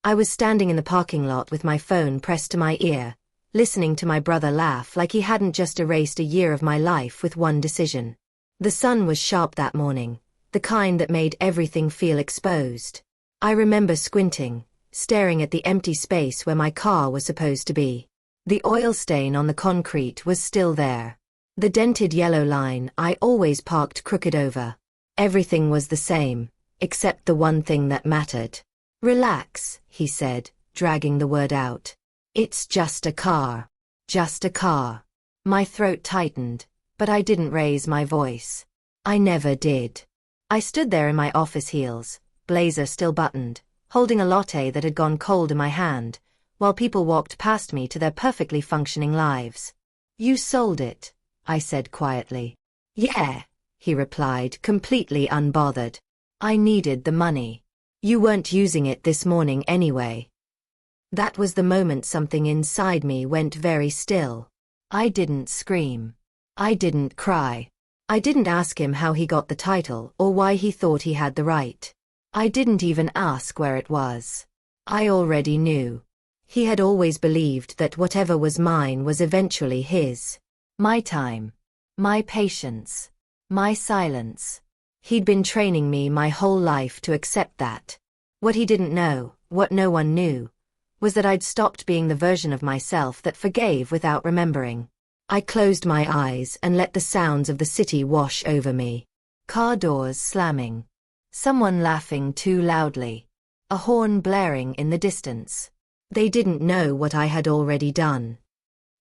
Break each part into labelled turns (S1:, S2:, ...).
S1: I was standing in the parking lot with my phone pressed to my ear, listening to my brother laugh like he hadn't just erased a year of my life with one decision. The sun was sharp that morning, the kind that made everything feel exposed. I remember squinting, staring at the empty space where my car was supposed to be. The oil stain on the concrete was still there. The dented yellow line I always parked crooked over. Everything was the same, except the one thing that mattered. "Relax," he said, dragging the word out. "It's just a car. Just a car." My throat tightened, but I didn't raise my voice. I never did. I stood there in my office heels, blazer still buttoned, holding a latte that had gone cold in my hand, while people walked past me to their perfectly functioning lives. "You sold it," I said quietly. "Yeah," he replied, completely unbothered. "I needed the money. You weren't using it this morning anyway." That was the moment something inside me went very still. I didn't scream. I didn't cry. I didn't ask him how he got the title or why he thought he had the right. I didn't even ask where it was. I already knew. He had always believed that whatever was mine was eventually his. My time. My patience. My silence. He'd been training me my whole life to accept that. What he didn't know, what no one knew, was that I'd stopped being the version of myself that forgave without remembering. I closed my eyes and let the sounds of the city wash over me. Car doors slamming. Someone laughing too loudly. A horn blaring in the distance. They didn't know what I had already done.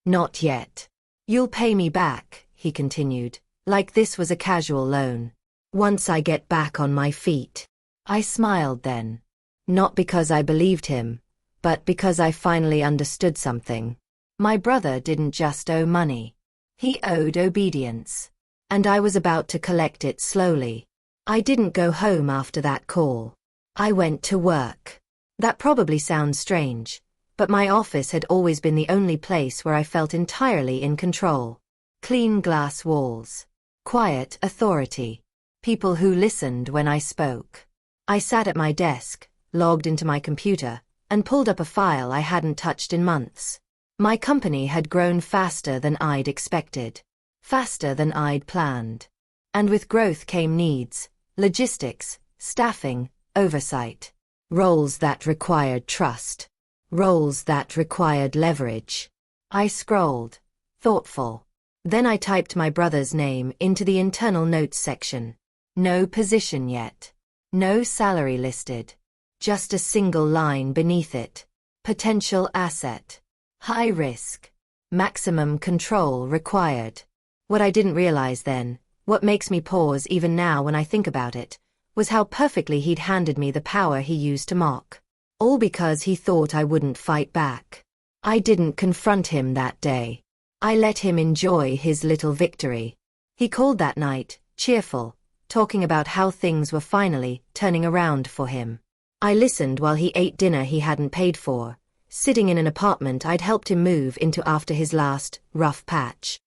S1: "Not yet. You'll pay me back," he continued, like this was a casual loan. "Once I get back on my feet." I smiled then. Not because I believed him, but because I finally understood something. My brother didn't just owe money. He owed obedience. And I was about to collect it slowly. I didn't go home after that call. I went to work. That probably sounds strange, but my office had always been the only place where I felt entirely in control. Clean glass walls. Quiet authority. People who listened when I spoke. I sat at my desk, logged into my computer, and pulled up a file I hadn't touched in months. My company had grown faster than I'd expected. Faster than I'd planned. And with growth came needs, logistics, staffing, oversight. Roles that required trust. Roles that required leverage. I scrolled, thoughtful. Then I typed my brother's name into the internal notes section. No position yet. No salary listed. Just a single line beneath it. Potential asset. High risk. Maximum control required. What I didn't realize then, what makes me pause even now when I think about it, was how perfectly he'd handed me the power he used to mock. All because he thought I wouldn't fight back. I didn't confront him that day. I let him enjoy his little victory. He called that night, cheerful, talking about how things were finally turning around for him. I listened while he ate dinner he hadn't paid for, sitting in an apartment I'd helped him move into after his last rough patch.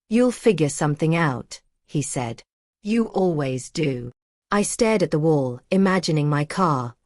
S1: "You'll figure something out," he said. "You always do." I stared at the wall, imagining my car,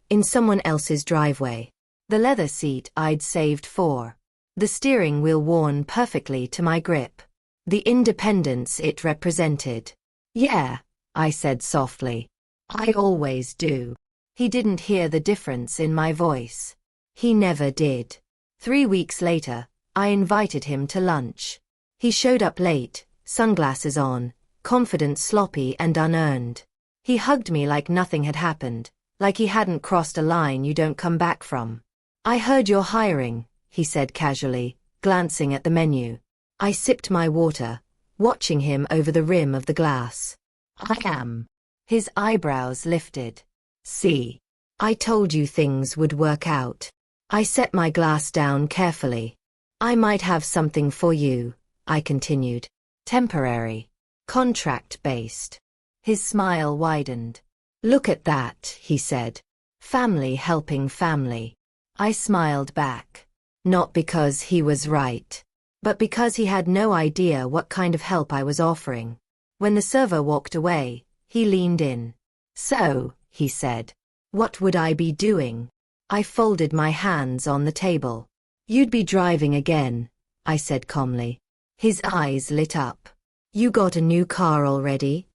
S1: in someone else's driveway. The leather seat I'd saved for. The steering wheel worn perfectly to my grip. The independence it represented. "Yeah," I said softly. "I always do." He didn't hear the difference in my voice. He never did. 3 weeks later, I invited him to lunch. He showed up late, sunglasses on, confident, sloppy and unearned. He hugged me like nothing had happened, like he hadn't crossed a line you don't come back from. "I heard you're hiring," he said casually, glancing at the menu. I sipped my water, watching him over the rim of the glass. "I am." His eyebrows lifted. "See? I told you things would work out." I set my glass down carefully. "I might have something for you," I continued. "Temporary. Contract-based." His smile widened. "Look at that," he said. "Family helping family." I smiled back. Not because he was right, but because he had no idea what kind of help I was offering. When the server walked away, he leaned in. "So," he said, "what would I be doing?" I folded my hands on the table. You'd be driving again, I said calmly. His eyes lit up. You got a new car already?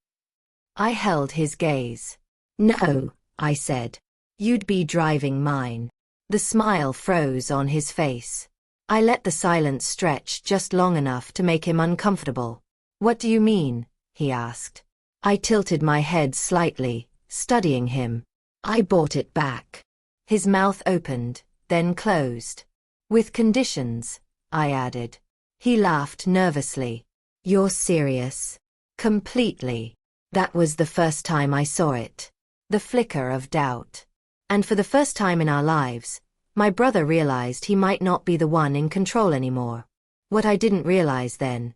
S1: I held his gaze. No, I said. You'd be driving mine. The smile froze on his face. I let the silence stretch just long enough to make him uncomfortable. What do you mean? He asked. I tilted my head slightly, studying him. I bought it back. His mouth opened, then closed. With conditions, I added. He laughed nervously. You're serious? Completely. That was the first time I saw it. The flicker of doubt. And for the first time in our lives, my brother realized he might not be the one in control anymore. What I didn't realize then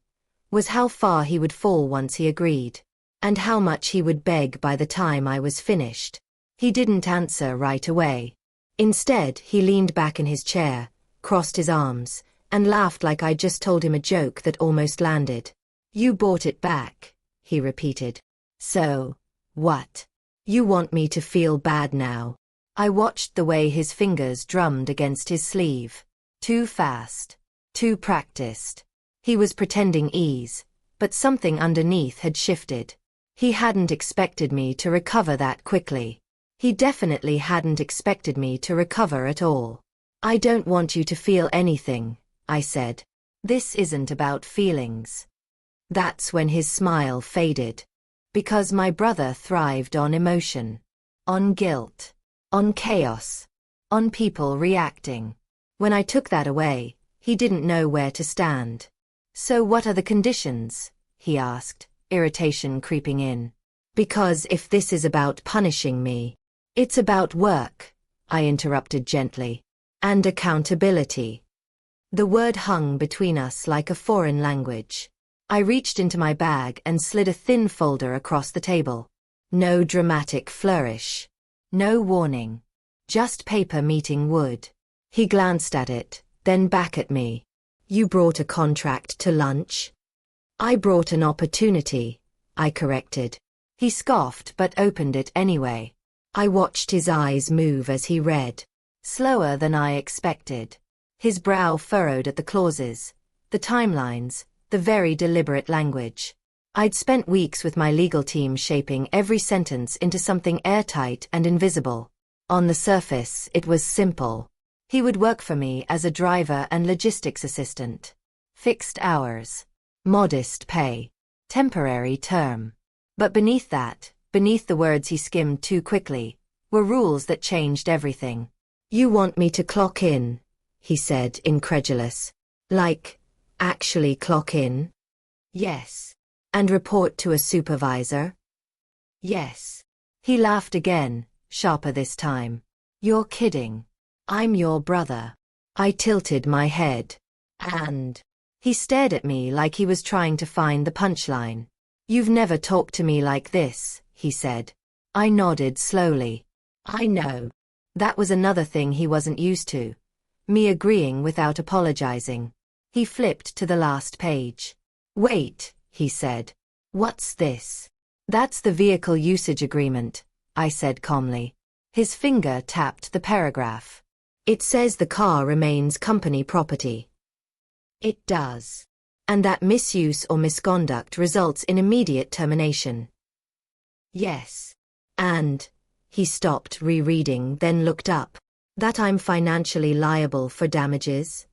S1: was how far he would fall once he agreed, and how much he would beg by the time I was finished. He didn't answer right away. Instead, he leaned back in his chair, crossed his arms, and laughed like I'd just told him a joke that almost landed. You bought it back, he repeated. So, what? You want me to feel bad now? I watched the way his fingers drummed against his sleeve. Too fast. Too practiced. He was pretending ease, but something underneath had shifted. He hadn't expected me to recover that quickly. He definitely hadn't expected me to recover at all. I don't want you to feel anything, I said. This isn't about feelings. That's when his smile faded. Because my brother thrived on emotion. On guilt. On chaos. On people reacting. When I took that away, he didn't know where to stand. So what are the conditions? He asked, irritation creeping in. Because if this is about punishing me, it's about work, I interrupted gently. And accountability. The word hung between us like a foreign language. I reached into my bag and slid a thin folder across the table. No dramatic flourish. No warning. Just paper meeting wood. He glanced at it, then back at me. You brought a contract to lunch? I brought an opportunity, I corrected. He scoffed but opened it anyway. I watched his eyes move as he read. Slower than I expected. His brow furrowed at the clauses, the timelines, the very deliberate language. I'd spent weeks with my legal team shaping every sentence into something airtight and invisible. On the surface, it was simple. He would work for me as a driver and logistics assistant. Fixed hours. Modest pay. Temporary term. But beneath that, beneath the words he skimmed too quickly, were rules that changed everything. You want me to clock in, he said, incredulous. Like, actually clock in? Yes. And report to a supervisor? Yes. He laughed again, sharper this time. You're kidding. I'm your brother. I tilted my head. And he stared at me like he was trying to find the punchline. You've never talked to me like this, he said. I nodded slowly. I know. That was another thing he wasn't used to. Me agreeing without apologizing. He flipped to the last page. Wait, he said. What's this? That's the vehicle usage agreement, I said calmly. His finger tapped the paragraph. It says the car remains company property. It does. And that misuse or misconduct results in immediate termination. Yes. And, he stopped rereading, then looked up. That I'm financially liable for damages?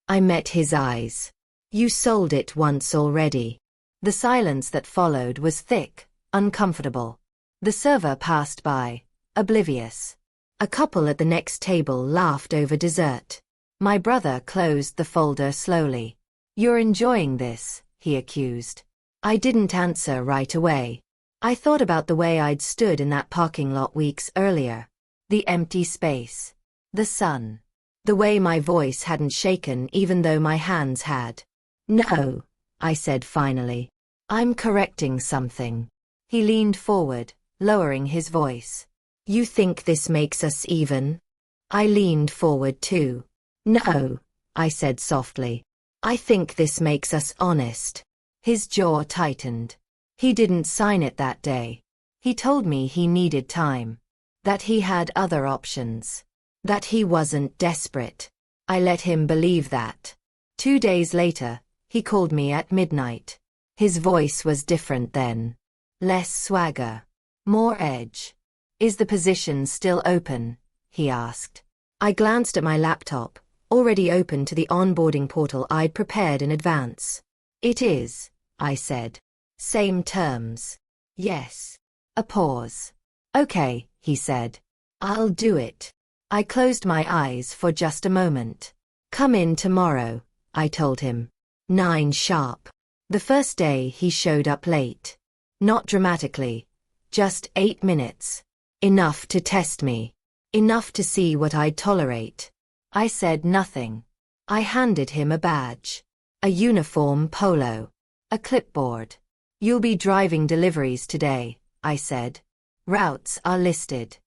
S1: I met his eyes. You sold it once already. The silence that followed was thick, uncomfortable. The server passed by, oblivious. A couple at the next table laughed over dessert. My brother closed the folder slowly. You're enjoying this, he accused. I didn't answer right away. I thought about the way I'd stood in that parking lot weeks earlier. The empty space. The sun. The way my voice hadn't shaken even though my hands had. No, I said finally. I'm correcting something. He leaned forward, lowering his voice. You think this makes us even? I leaned forward too. No, I said softly. I think this makes us honest. His jaw tightened. He didn't sign it that day. He told me he needed time. That he had other options. That he wasn't desperate. I let him believe that. 2 days later, he called me at midnight. His voice was different then. Less swagger. More edge. "Is the position still open?" he asked. I glanced at my laptop, already open to the onboarding portal I'd prepared in advance. "It is," I said. "Same terms." "Yes." A pause. "Okay," he said. "I'll do it." I closed my eyes for just a moment. "Come in tomorrow," I told him. 9 sharp. The first day he showed up late. Not dramatically. Just 8 minutes. Enough to test me. Enough to see what I'd tolerate. I said nothing. I handed him a badge. A uniform polo. A clipboard. "You'll be driving deliveries today," I said. "Routes are listed."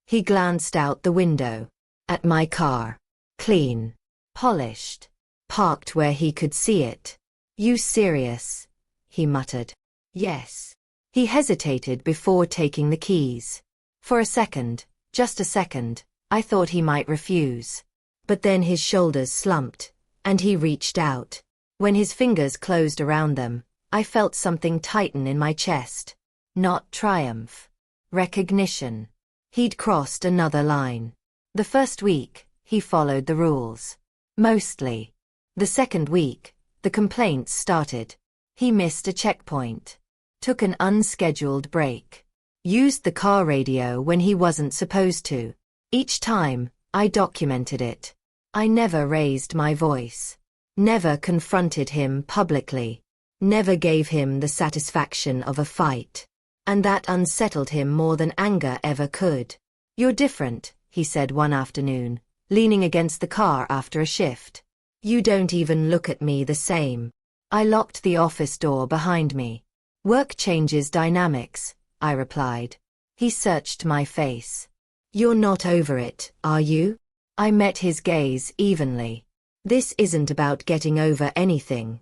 S1: He glanced out the window. At my car. Clean. Polished. Parked where he could see it. "You serious?" he muttered. "Yes." He hesitated before taking the keys. For a second, just a second, I thought he might refuse. But then his shoulders slumped, and he reached out. When his fingers closed around them, I felt something tighten in my chest. Not triumph. Recognition. He'd crossed another line. The first week, he followed the rules. Mostly. The second week, the complaints started. He missed a checkpoint. Took an unscheduled break. Used the car radio when he wasn't supposed to. Each time, I documented it. I never raised my voice. Never confronted him publicly. Never gave him the satisfaction of a fight. And that unsettled him more than anger ever could. "You're different," he said one afternoon, leaning against the car after a shift. "You don't even look at me the same." I locked the office door behind me. "Work changes dynamics," I replied. He searched my face. "You're not over it, are you?" I met his gaze evenly. This isn't about getting over anything.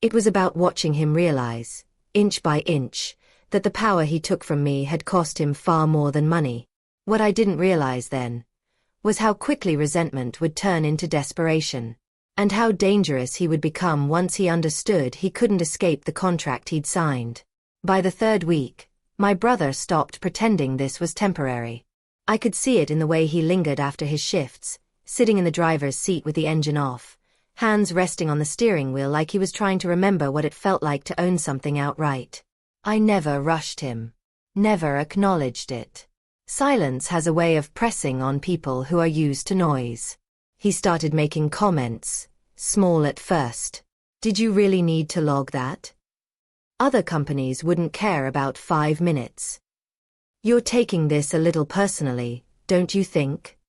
S1: It was about watching him realize, inch by inch, that the power he took from me had cost him far more than money. What I didn't realize then was how quickly resentment would turn into desperation, and how dangerous he would become once he understood he couldn't escape the contract he'd signed. By the 3rd week, my brother stopped pretending this was temporary. I could see it in the way he lingered after his shifts, sitting in the driver's seat with the engine off, hands resting on the steering wheel like he was trying to remember what it felt like to own something outright. I never rushed him. Never acknowledged it. Silence has a way of pressing on people who are used to noise. He started making comments, small at first. "Did you really need to log that? Other companies wouldn't care about 5 minutes. You're taking this a little personally, don't you think?"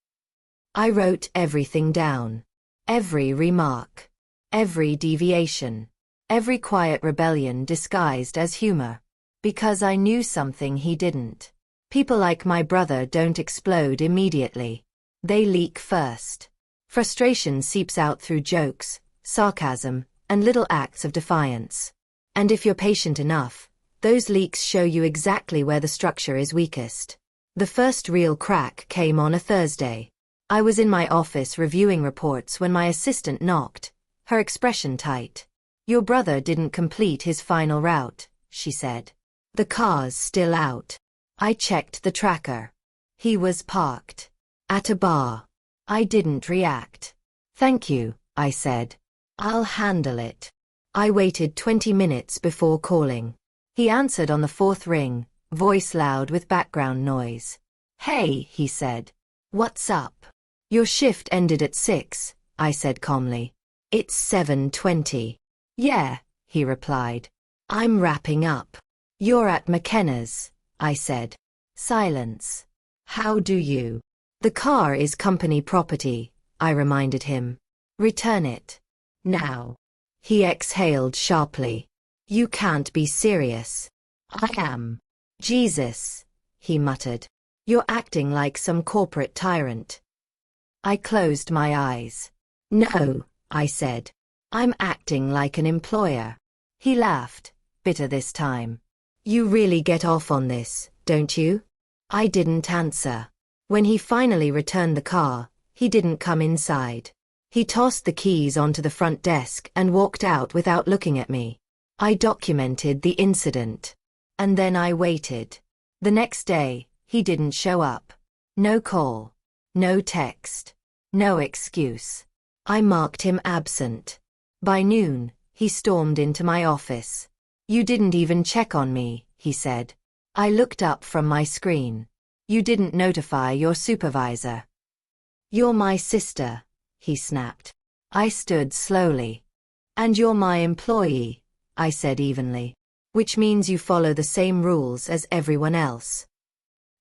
S1: I wrote everything down. Every remark. Every deviation. Every quiet rebellion disguised as humor. Because I knew something he didn't. People like my brother don't explode immediately. They leak first. Frustration seeps out through jokes, sarcasm, and little acts of defiance. And if you're patient enough, those leaks show you exactly where the structure is weakest. The first real crack came on a Thursday. I was in my office reviewing reports when my assistant knocked, her expression tight. "Your brother didn't complete his final route," she said. "The car's still out." I checked the tracker. He was parked. At a bar. I didn't react. "Thank you," I said. "I'll handle it." I waited 20 minutes before calling. He answered on the 4th ring, voice loud with background noise. "Hey," he said. "What's up?" "Your shift ended at 6, I said calmly. "It's 7:20. "Yeah," he replied. "I'm wrapping up." "You're at McKenna's," I said. Silence. "How do you?" "The car is company property," I reminded him. "Return it. Now." He exhaled sharply. "You can't be serious." "I am." "Jesus," he muttered. "You're acting like some corporate tyrant." I closed my eyes. "No," I said. "I'm acting like an employer." He laughed, bitter this time. "You really get off on this, don't you?" I didn't answer. When he finally returned the car, he didn't come inside. He tossed the keys onto the front desk and walked out without looking at me. I documented the incident. And then I waited. The next day, he didn't show up. No call. No text. No excuse. I marked him absent. By noon, he stormed into my office. "You didn't even check on me," he said. I looked up from my screen. "You didn't notify your supervisor." "You're my sister," he snapped. I stood slowly. "And you're my employee," I said evenly. "Which means you follow the same rules as everyone else."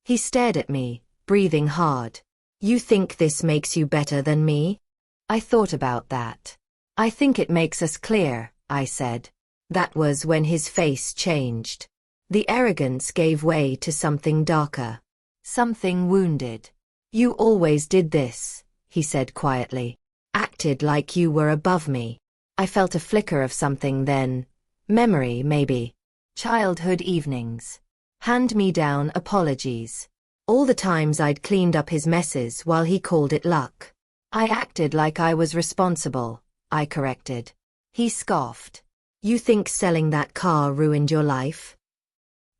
S1: He stared at me, breathing hard. "You think this makes you better than me?" I thought about that. "I think it makes us clear," I said. That was when his face changed. The arrogance gave way to something darker. Something wounded. "You always did this," he said quietly. "Acted like you were above me." I felt a flicker of something then. Memory, maybe. Childhood evenings. Hand-me-down apologies. All the times I'd cleaned up his messes while he called it luck. I acted like I was responsible, I corrected. He scoffed. "You think selling that car ruined your life?"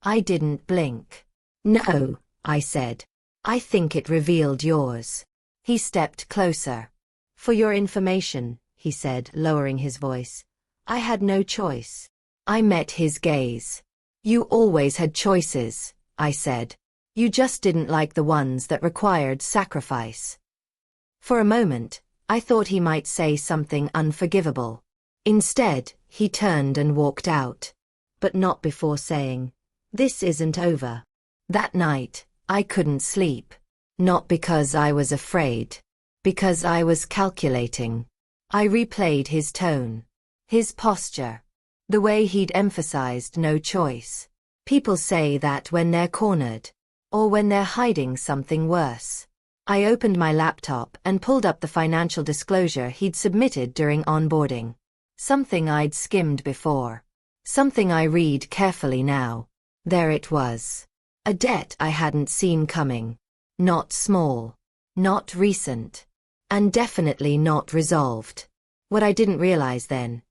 S1: I didn't blink. "No," I said. "I think it revealed yours." He stepped closer. "For your information," he said, lowering his voice, "I had no choice." I met his gaze. "You always had choices," I said. "You just didn't like the ones that required sacrifice." For a moment, I thought he might say something unforgivable. Instead, he turned and walked out. But not before saying, "This isn't over." That night, I couldn't sleep. Not because I was afraid. Because I was calculating. I replayed his tone. His posture. The way he'd emphasized no choice. People say that when they're cornered. Or when they're hiding something worse. I opened my laptop and pulled up the financial disclosure he'd submitted during onboarding. Something I'd skimmed before. Something I read carefully now. There it was. A debt I hadn't seen coming. Not small. Not recent. And definitely not resolved. What I didn't realize then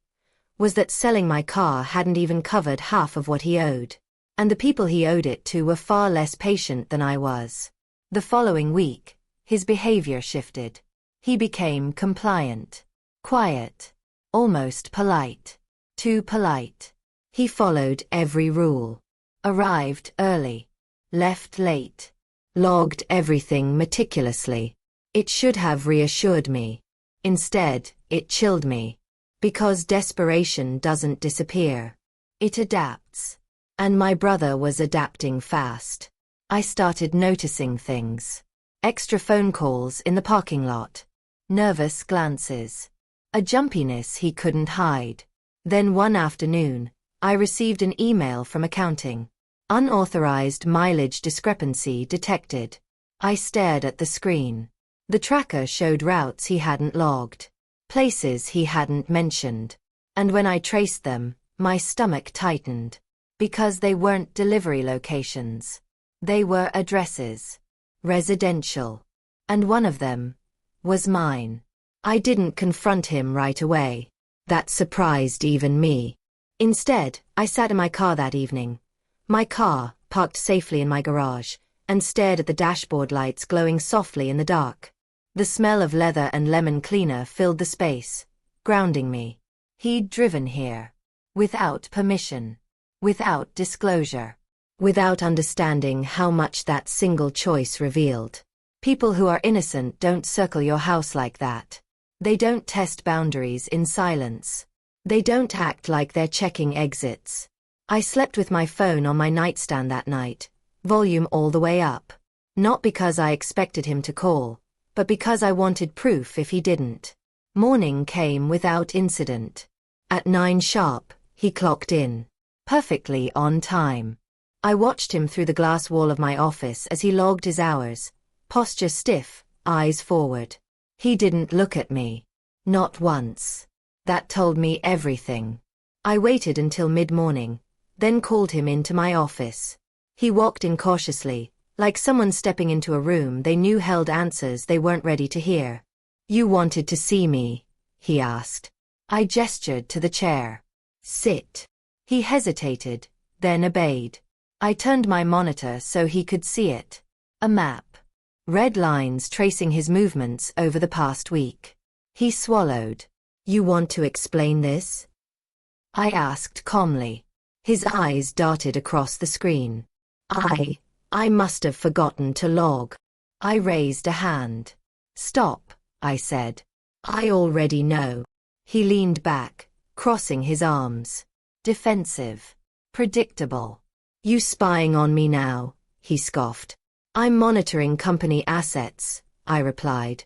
S1: was that selling my car hadn't even covered half of what he owed. And the people he owed it to were far less patient than I was. The following week, his behavior shifted. He became compliant. Quiet. Almost polite. Too polite. He followed every rule. Arrived early. Left late. Logged everything meticulously. It should have reassured me. Instead, it chilled me. Because desperation doesn't disappear. It adapts. And my brother was adapting fast. I started noticing things. Extra phone calls in the parking lot. Nervous glances. A jumpiness he couldn't hide. Then one afternoon, I received an email from accounting. Unauthorized mileage discrepancy detected. I stared at the screen. The tracker showed routes he hadn't logged. Places he hadn't mentioned. And when I traced them, my stomach tightened. Because they weren't delivery locations. They were addresses. Residential. And one of them was mine. I didn't confront him right away. That surprised even me. Instead, I sat in my car that evening. My car, parked safely in my garage, and stared at the dashboard lights glowing softly in the dark. The smell of leather and lemon cleaner filled the space, grounding me. He'd driven here. Without permission. Without disclosure. Without understanding how much that single choice revealed. People who are innocent don't circle your house like that. They don't test boundaries in silence. They don't act like they're checking exits. I slept with my phone on my nightstand that night, volume all the way up. Not because I expected him to call, but because I wanted proof if he didn't. Morning came without incident. At 9 sharp, he clocked in. Perfectly on time. I watched him through the glass wall of my office as he logged his hours, posture stiff, eyes forward. He didn't look at me. Not once. That told me everything. I waited until mid-morning, then called him into my office. He walked in cautiously, Like someone stepping into a room they knew held answers they weren't ready to hear. "You wanted to see me?" he asked. I gestured to the chair. "Sit." He hesitated, then obeyed. I turned my monitor so he could see it. A map. Red lines tracing his movements over the past week. He swallowed. "You want to explain this?" I asked calmly. His eyes darted across the screen. I must have forgotten to log." I raised a hand. "Stop," I said. "I already know." He leaned back, crossing his arms. Defensive. Predictable. "You spying on me now?" he scoffed. "I'm monitoring company assets," I replied.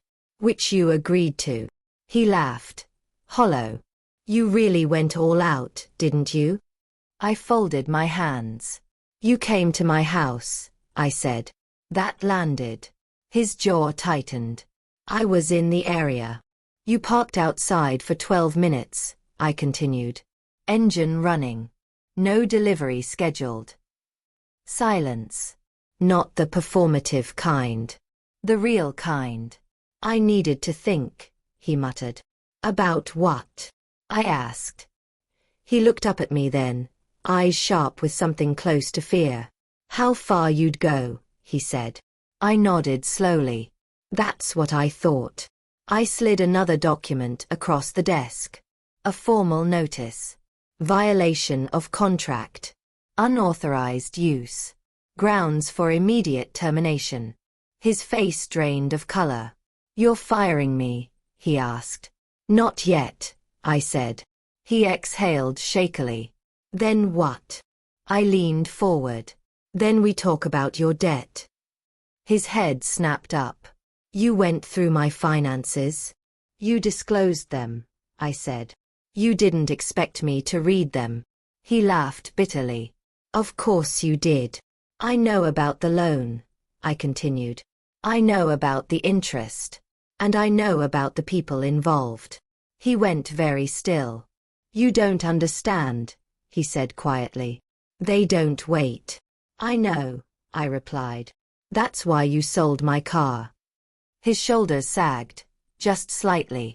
S1: "Which you agreed to." He laughed. Hollow. "You really went all out, didn't you?" I folded my hands. "You came to my house," I said. That landed. His jaw tightened. "I was in the area." "You parked outside for 12 minutes, I continued. "Engine running. No delivery scheduled." Silence. "Not the performative kind. The real kind." "I needed to think," he muttered. "About what?" I asked. He looked up at me then, eyes sharp with something close to fear. "How far you'd go," he said. I nodded slowly. "That's what I thought." I slid another document across the desk. A formal notice. Violation of contract. Unauthorized use. Grounds for immediate termination. His face drained of color. "You're firing me?" he asked. "Not yet," I said. He exhaled shakily. "Then what?" I leaned forward. "Then we talk about your debt." His head snapped up. "You went through my finances. You disclosed them," I said. "You didn't expect me to read them." He laughed bitterly. "Of course you did. I know about the loan," I continued. "I know about the interest. And I know about the people involved." He went very still. "You don't understand," he said quietly. "They don't wait." "I know," I replied. "That's why you sold my car." His shoulders sagged, just slightly.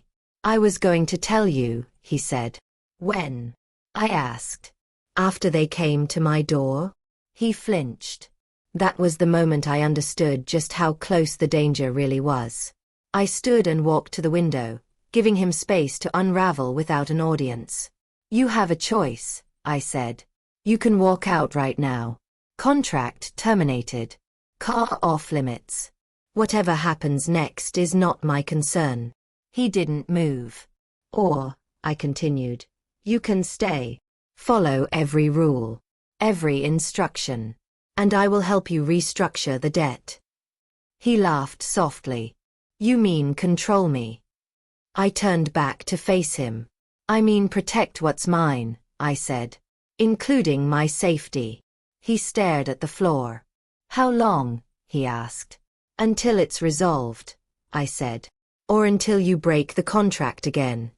S1: "I was going to tell you," he said. "When?" I asked. "After they came to my door?" He flinched. That was the moment I understood just how close the danger really was. I stood and walked to the window, giving him space to unravel without an audience. "You have a choice," I said. "You can walk out right now. Contract terminated. Car off limits. Whatever happens next is not my concern." He didn't move. "Or," I continued, "you can stay. Follow every rule. Every instruction. And I will help you restructure the debt." He laughed softly. "You mean control me?" I turned back to face him. "I mean protect what's mine," I said. "Including my safety." He stared at the floor. "How long?" he asked. "Until it's resolved," I said. "Or until you break the contract again."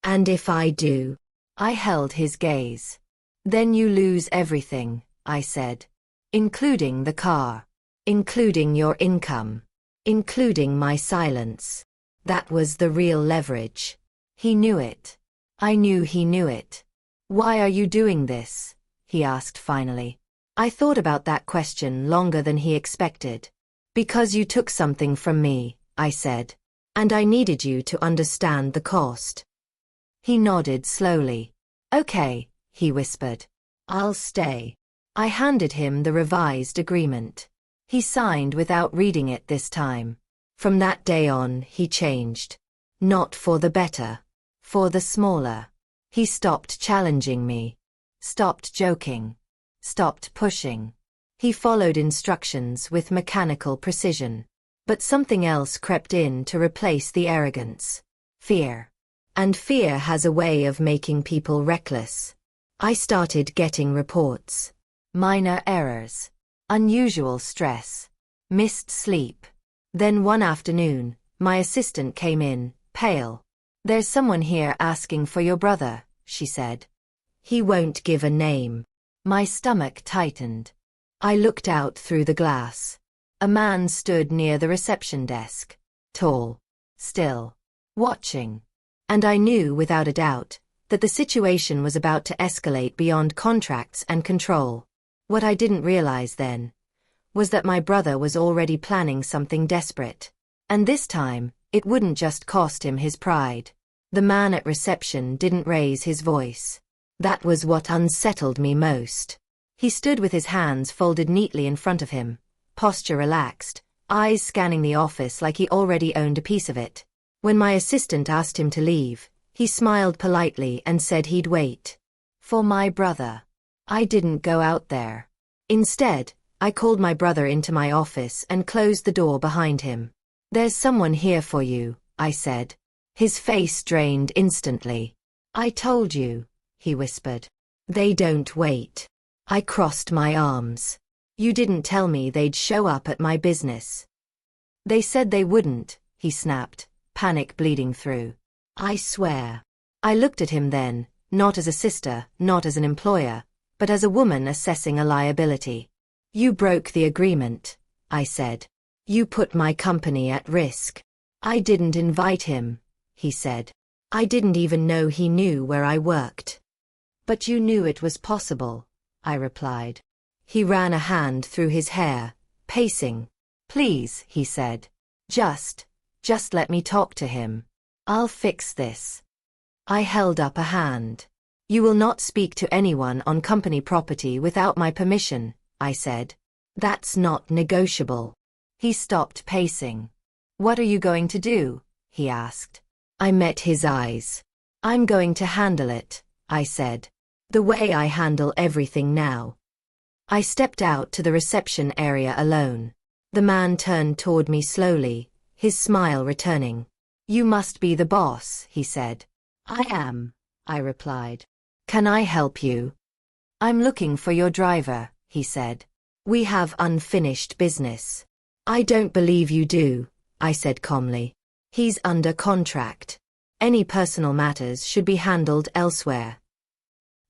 S1: "And if I do?" I held his gaze. "Then you lose everything," I said. "Including the car. Including your income. Including my silence." That was the real leverage. He knew it. I knew he knew it. "Why are you doing this?" he asked finally. I thought about that question longer than he expected. "Because you took something from me," I said. "And I needed you to understand the cost." He nodded slowly. "Okay," he whispered. "I'll stay." I handed him the revised agreement. He signed without reading it this time. From that day on, he changed. Not for the better. For the smaller. He stopped challenging me. Stopped joking. Stopped pushing. He followed instructions with mechanical precision. But something else crept in to replace the arrogance. Fear. And fear has a way of making people reckless. I started getting reports. Minor errors. Unusual stress. Missed sleep. Then one afternoon, my assistant came in, pale. "There's someone here asking for your brother," she said. "He won't give a name." My stomach tightened. I looked out through the glass. A man stood near the reception desk. Tall. Still. Watching. And I knew without a doubt that the situation was about to escalate beyond contracts and control. What I didn't realize then was that my brother was already planning something desperate. And this time, it wouldn't just cost him his pride. The man at reception didn't raise his voice. That was what unsettled me most. He stood with his hands folded neatly in front of him, posture relaxed, eyes scanning the office like he already owned a piece of it. When my assistant asked him to leave, he smiled politely and said he'd wait. For my brother. I didn't go out there. Instead, I called my brother into my office and closed the door behind him. "There's someone here for you," I said. His face drained instantly. "I told you," he whispered. "They don't wait." I crossed my arms. "You didn't tell me they'd show up at my business." "They said they wouldn't," he snapped, panic bleeding through. "I swear." I looked at him then, not as a sister, not as an employer, but as a woman assessing a liability. "You broke the agreement," I said. "You put my company at risk." "I didn't invite him," he said. "I didn't even know he knew where I worked." "But you knew it was possible," I replied. He ran a hand through his hair, pacing. "Please," he said. Just let me talk to him. I'll fix this." I held up a hand. "You will not speak to anyone on company property without my permission," I said. "That's not negotiable." He stopped pacing. "What are you going to do?" he asked. I met his eyes. "I'm going to handle it," I said. "The way I handle everything now." I stepped out to the reception area alone. The man turned toward me slowly, his smile returning. "You must be the boss," he said. "I am," I replied. "Can I help you?" "I'm looking for your driver," he said. "We have unfinished business." "I don't believe you do," I said calmly. "He's under contract. Any personal matters should be handled elsewhere."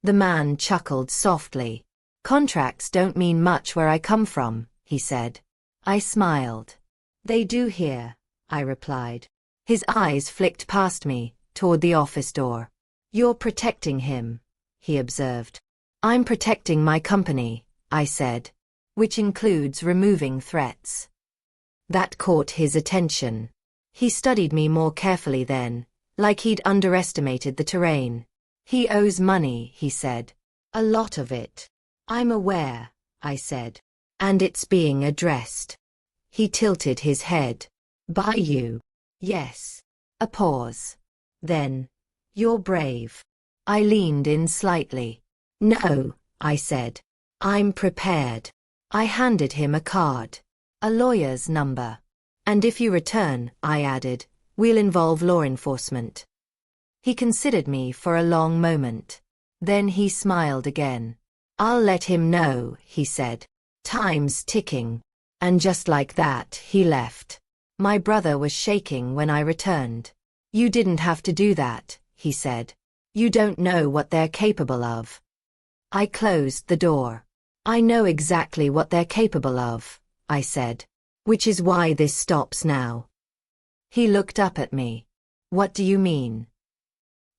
S1: The man chuckled softly. "Contracts don't mean much where I come from," he said. I smiled. "They do here," I replied. His eyes flicked past me, toward the office door. "You're protecting him," he observed. "I'm protecting my company," I said. "Which includes removing threats." That caught his attention. He studied me more carefully then, like he'd underestimated the terrain. "He owes money," he said. "A lot of it." "I'm aware," I said. "And it's being addressed." He tilted his head. "By you?" "Yes." A pause. Then, "You're brave." I leaned in slightly. "No," I said. "I'm prepared." I handed him a card. "A lawyer's number. And if you return," I added, "we'll involve law enforcement." He considered me for a long moment. Then he smiled again. "I'll let him know," he said. "Time's ticking." And just like that, he left. My brother was shaking when I returned. "You didn't have to do that," he said. "You don't know what they're capable of." I closed the door. "I know exactly what they're capable of," I said. "Which is why this stops now." He looked up at me. "What do you mean?"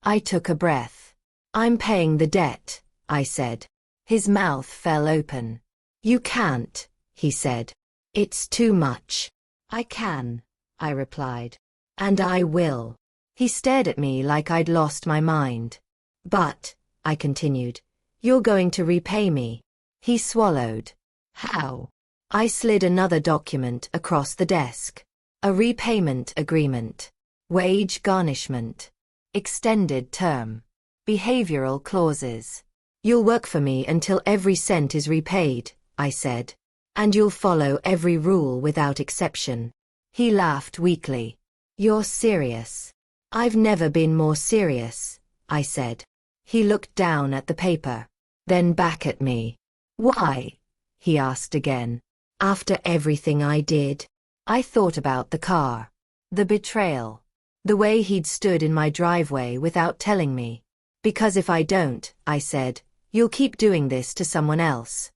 S1: I took a breath. "I'm paying the debt," I said. His mouth fell open. "You can't," he said. "It's too much." "I can," I replied. "And I will." He stared at me like I'd lost my mind. "But," I continued, "you're going to repay me." He swallowed. "How?" I slid another document across the desk. "A repayment agreement. Wage garnishment. Extended term. Behavioral clauses. You'll work for me until every cent is repaid," I said. "And you'll follow every rule without exception." He laughed weakly. "You're serious." "I've never been more serious," I said. He looked down at the paper, then back at me. "Why?" he asked again. "After everything I did." I thought about the car. The betrayal. The way he'd stood in my driveway without telling me. "Because if I don't," I said, "you'll keep doing this to someone else."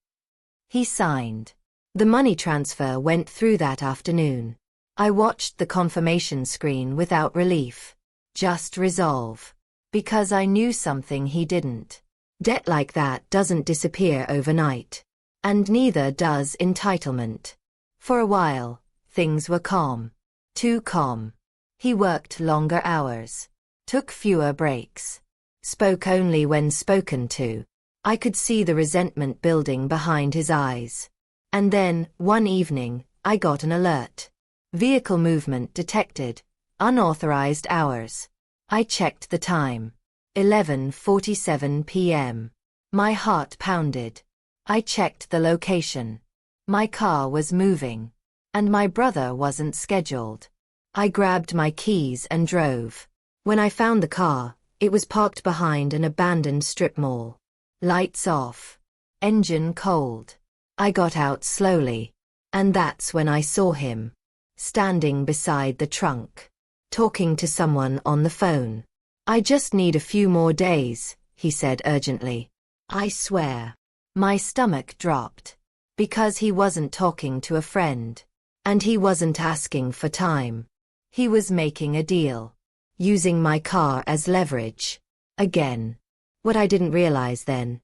S1: He signed. The money transfer went through that afternoon. I watched the confirmation screen without relief. Just resolve. Because I knew something he didn't. Debt like that doesn't disappear overnight. And neither does entitlement. For a while, things were calm. Too calm. He worked longer hours. Took fewer breaks. Spoke only when spoken to. I could see the resentment building behind his eyes. And then, one evening, I got an alert. Vehicle movement detected. Unauthorized hours. I checked the time. 11:47 p.m. My heart pounded. I checked the location. My car was moving. And my brother wasn't scheduled. I grabbed my keys and drove. When I found the car, it was parked behind an abandoned strip mall. Lights off. Engine cold. I got out slowly. And that's when I saw him. Standing beside the trunk. Talking to someone on the phone. I just need a few more days, he said urgently. I swear. My stomach dropped. Because he wasn't talking to a friend. And he wasn't asking for time. He was making a deal. Using my car as leverage. Again. What I didn't realize then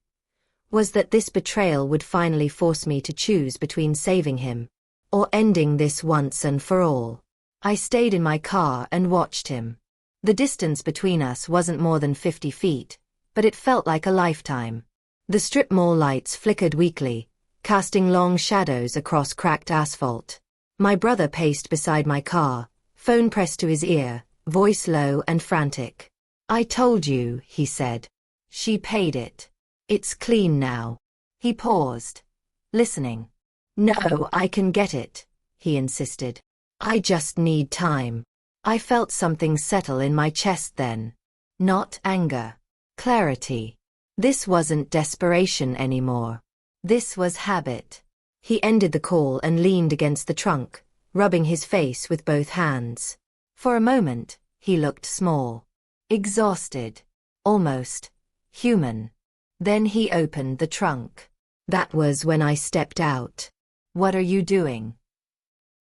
S1: was that this betrayal would finally force me to choose between saving him or ending this once and for all. I stayed in my car and watched him. The distance between us wasn't more than 50 feet, but it felt like a lifetime. The strip mall lights flickered weakly, casting long shadows across cracked asphalt. My brother paced beside my car, phone pressed to his ear, voice low and frantic. I told you, he said. She paid it. It's clean now. He paused, listening. No, I can get it, he insisted. I just need time. I felt something settle in my chest then. Not anger. Clarity. This wasn't desperation anymore. This was habit. He ended the call and leaned against the trunk, rubbing his face with both hands. For a moment, he looked small. Exhausted. Almost human. Then he opened the trunk. That was when I stepped out. What are you doing?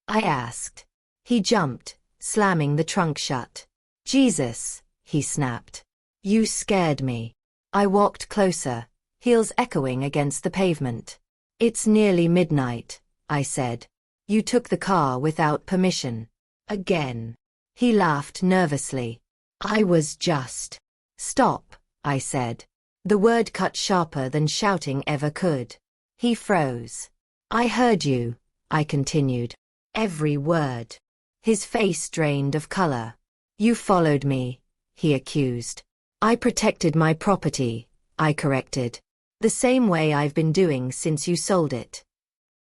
S1: I asked. He jumped, slamming the trunk shut. Jesus, he snapped. You scared me. I walked closer, heels echoing against the pavement. It's nearly midnight, I said. You took the car without permission. Again. He laughed nervously. I was just. Stop, I said. The word cut sharper than shouting ever could. He froze. I heard you, I continued. Every word. His face drained of color. You followed me, he accused. I protected my property, I corrected. The same way I've been doing since you sold it.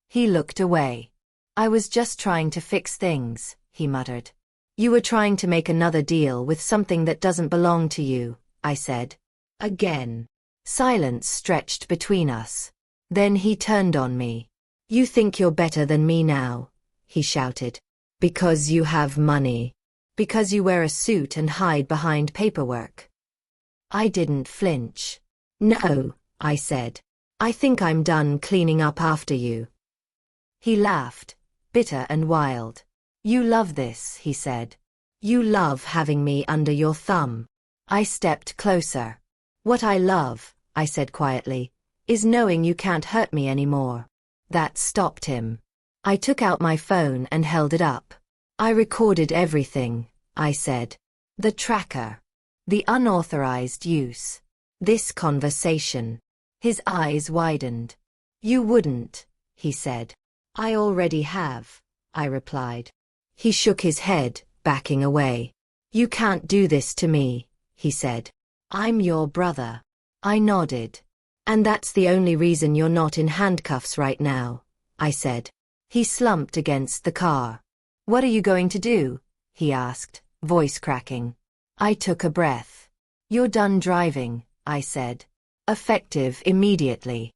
S1: He looked away. I was just trying to fix things, he muttered. You were trying to make another deal with something that doesn't belong to you, I said. Again. Silence stretched between us. Then he turned on me. You think you're better than me now, he shouted. Because you have money. Because you wear a suit and hide behind paperwork. I didn't flinch. No, I said. I think I'm done cleaning up after you. He laughed, bitter and wild. You love this, he said. You love having me under your thumb. I stepped closer. What I love, I said quietly, is knowing you can't hurt me anymore. That stopped him. I took out my phone and held it up. I recorded everything, I said. The tracker. The unauthorized use. This conversation. His eyes widened. You wouldn't, he said. I already have, I replied. He shook his head, backing away. You can't do this to me, he said. I'm your brother. I nodded. And that's the only reason you're not in handcuffs right now, I said. He slumped against the car. What are you going to do? He asked, voice cracking. I took a breath. You're done driving, I said. Effective immediately.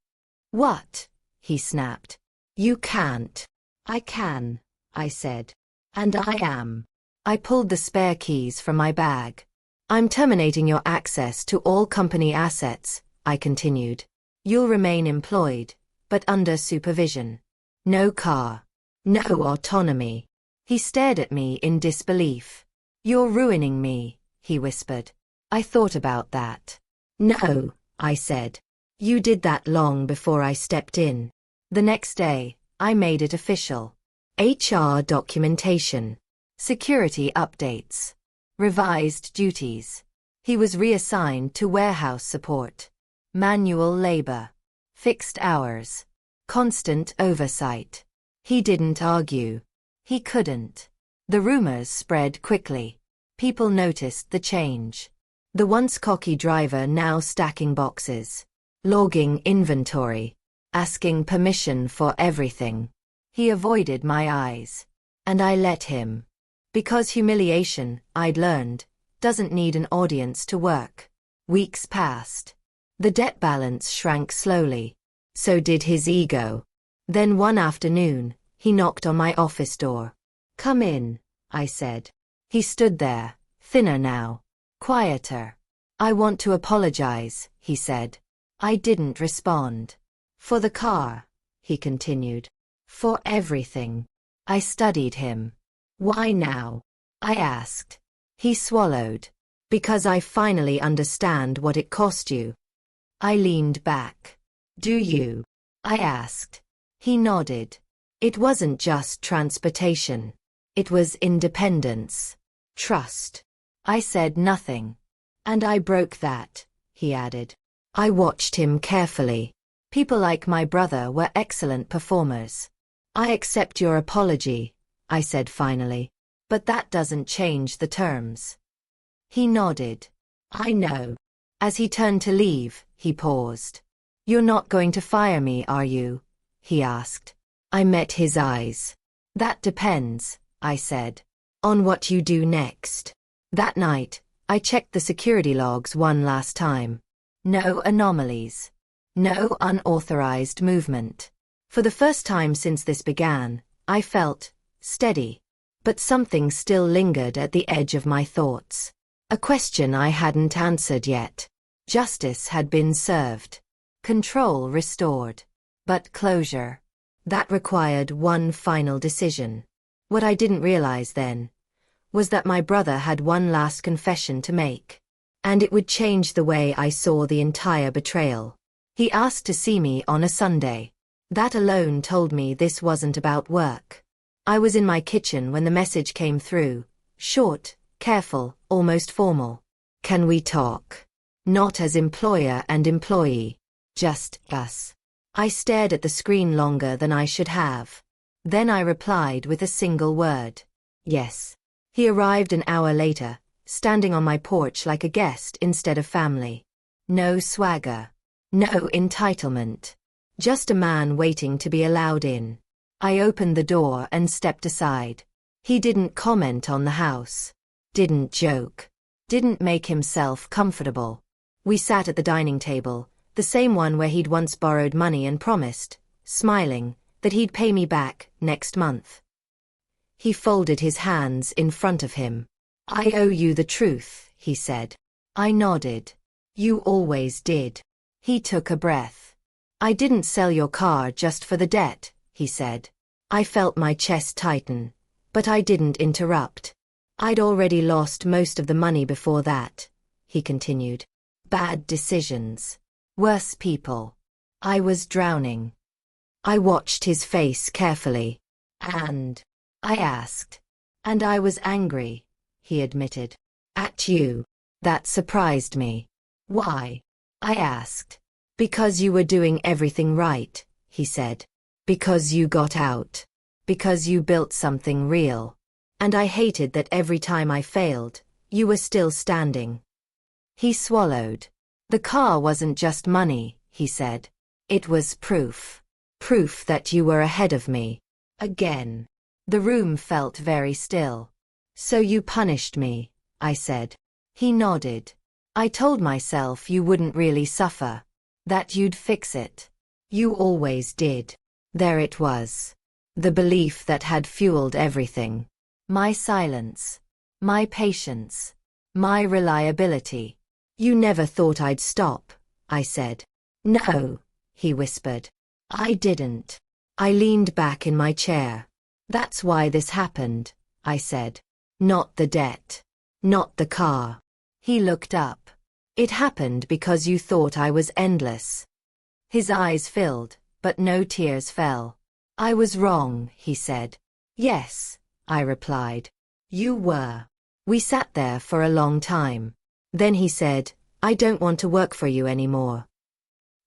S1: What? He snapped. You can't. I can, I said. And I am. I pulled the spare keys from my bag. I'm terminating your access to all company assets, I continued. You'll remain employed, but under supervision. No car. No autonomy. He stared at me in disbelief. "You're ruining me," he whispered. I thought about that. "No," I said. "You did that long before I stepped in." The next day, I made it official. HR documentation. Security updates. Revised duties. He was reassigned to warehouse support. Manual labor. Fixed hours. Constant oversight. He didn't argue. He couldn't. The rumors spread quickly. People noticed the change. The once cocky driver now stacking boxes. Logging inventory. Asking permission for everything. He avoided my eyes. And I let him. Because humiliation, I'd learned, doesn't need an audience to work. Weeks passed. The debt balance shrank slowly. So did his ego. Then one afternoon, he knocked on my office door. "Come in," I said. He stood there, thinner now. Quieter. "I want to apologize," he said. I didn't respond. "For the car," he continued. "For everything." I studied him. "Why now?" I asked. He swallowed. "Because I finally understand what it cost you." I leaned back. "Do you?" I asked. He nodded. "It wasn't just transportation. It was independence. Trust." I said nothing. "And I broke that," he added. I watched him carefully. People like my brother were excellent performers. "I accept your apology," I said finally. "But that doesn't change the terms." He nodded. "I know." As he turned to leave, he paused. "You're not going to fire me, are you?" he asked. I met his eyes. "That depends," I said. "On what you do next." That night, I checked the security logs one last time. No anomalies. No unauthorized movement. For the first time since this began, I felt steady. But something still lingered at the edge of my thoughts. A question I hadn't answered yet. Justice had been served. Control restored. But closure. That required one final decision. What I didn't realize then was that my brother had one last confession to make. And it would change the way I saw the entire betrayal. He asked to see me on a Sunday. That alone told me this wasn't about work. I was in my kitchen when the message came through. Short, careful, almost formal. "Can we talk?" Not as employer and employee. Just us. I stared at the screen longer than I should have. Then I replied with a single word. Yes. He arrived an hour later, standing on my porch like a guest instead of family. No swagger. No entitlement. Just a man waiting to be allowed in. I opened the door and stepped aside. He didn't comment on the house. Didn't joke. Didn't make himself comfortable. We sat at the dining table, the same one where he'd once borrowed money and promised, smiling, that he'd pay me back next month. He folded his hands in front of him. "I owe you the truth," he said. I nodded. "You always did." He took a breath. "I didn't sell your car just for the debt," he said. I felt my chest tighten, but I didn't interrupt. "I'd already lost most of the money before that," he continued. "Bad decisions. Worse people. I was drowning." I watched his face carefully. "And?" I asked. "And I was angry," he admitted. "At you." That surprised me. "Why?" I asked. "Because you were doing everything right," he said. "Because you got out. Because you built something real. And I hated that every time I failed, you were still standing." He swallowed. "The car wasn't just money," he said. "It was proof. Proof that you were ahead of me." Again. The room felt very still. "So you punished me," I said. He nodded. "I told myself you wouldn't really suffer. That you'd fix it. You always did." There it was. The belief that had fueled everything. My silence. My patience. My reliability. "You never thought I'd stop," I said. "No," he whispered. I didn't. I leaned back in my chair. That's why this happened, I said. Not the debt. Not the car. He looked up. It happened because you thought I was endless. His eyes filled, but no tears fell. I was wrong, he said. Yes, I replied. You were. We sat there for a long time. Then he said, I don't want to work for you anymore.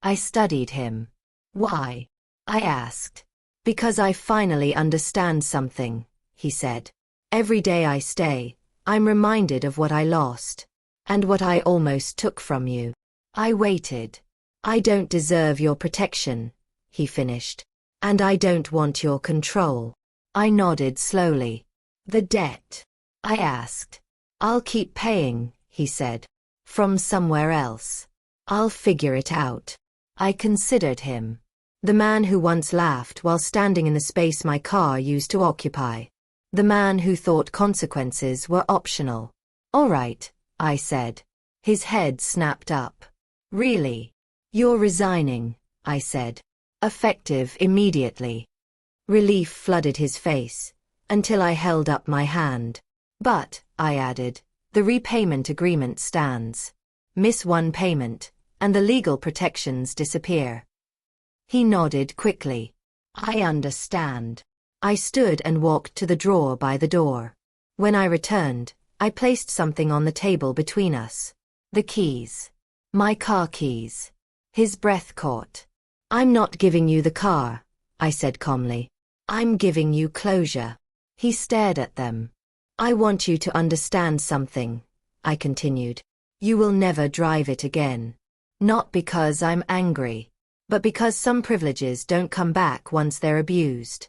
S1: I studied him. Why? I asked. Because I finally understand something, he said. Every day I stay, I'm reminded of what I lost. And what I almost took from you. I waited. I don't deserve your protection, he finished. And I don't want your control. I nodded slowly. The debt? I asked. I'll keep paying, he said. From somewhere else. I'll figure it out. I considered him. The man who once laughed while standing in the space my car used to occupy. The man who thought consequences were optional. All right, I said. His head snapped up. Really? You're resigning, I said. Effective immediately. Relief flooded his face, until I held up my hand. But, I added, the repayment agreement stands. Miss one payment, and the legal protections disappear. He nodded quickly. I understand. I stood and walked to the drawer by the door. When I returned, I placed something on the table between us. The keys. My car keys. His breath caught. I'm not giving you the car, I said calmly. I'm giving you closure. He stared at them. I want you to understand something, I continued. You will never drive it again. Not because I'm angry, but because some privileges don't come back once they're abused.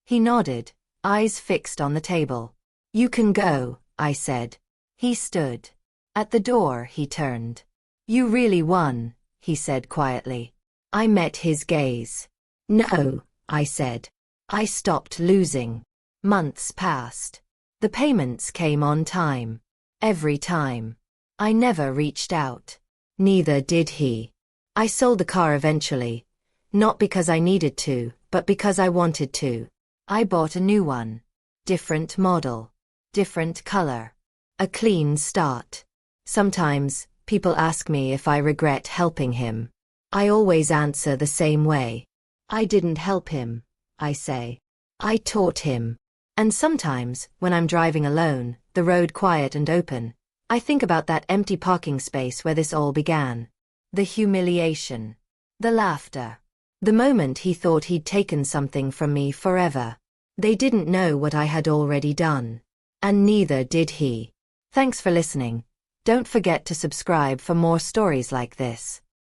S1: He nodded, eyes fixed on the table. You can go, I said. He stood. At the door he turned. You really won, he said quietly. I met his gaze. No, I said. I stopped losing. Months passed. The payments came on time. Every time. I never reached out. Neither did he. I sold the car eventually. Not because I needed to, but because I wanted to. I bought a new one. Different model. Different color. A clean start. Sometimes, people ask me if I regret helping him. I always answer the same way. I didn't help him, I say. I taught him. And sometimes, when I'm driving alone, the road quiet and open, I think about that empty parking space where this all began. The humiliation. The laughter. The moment he thought he'd taken something from me forever. They didn't know what I had already done. And neither did he. Thanks for listening. Don't forget to subscribe for more stories like this.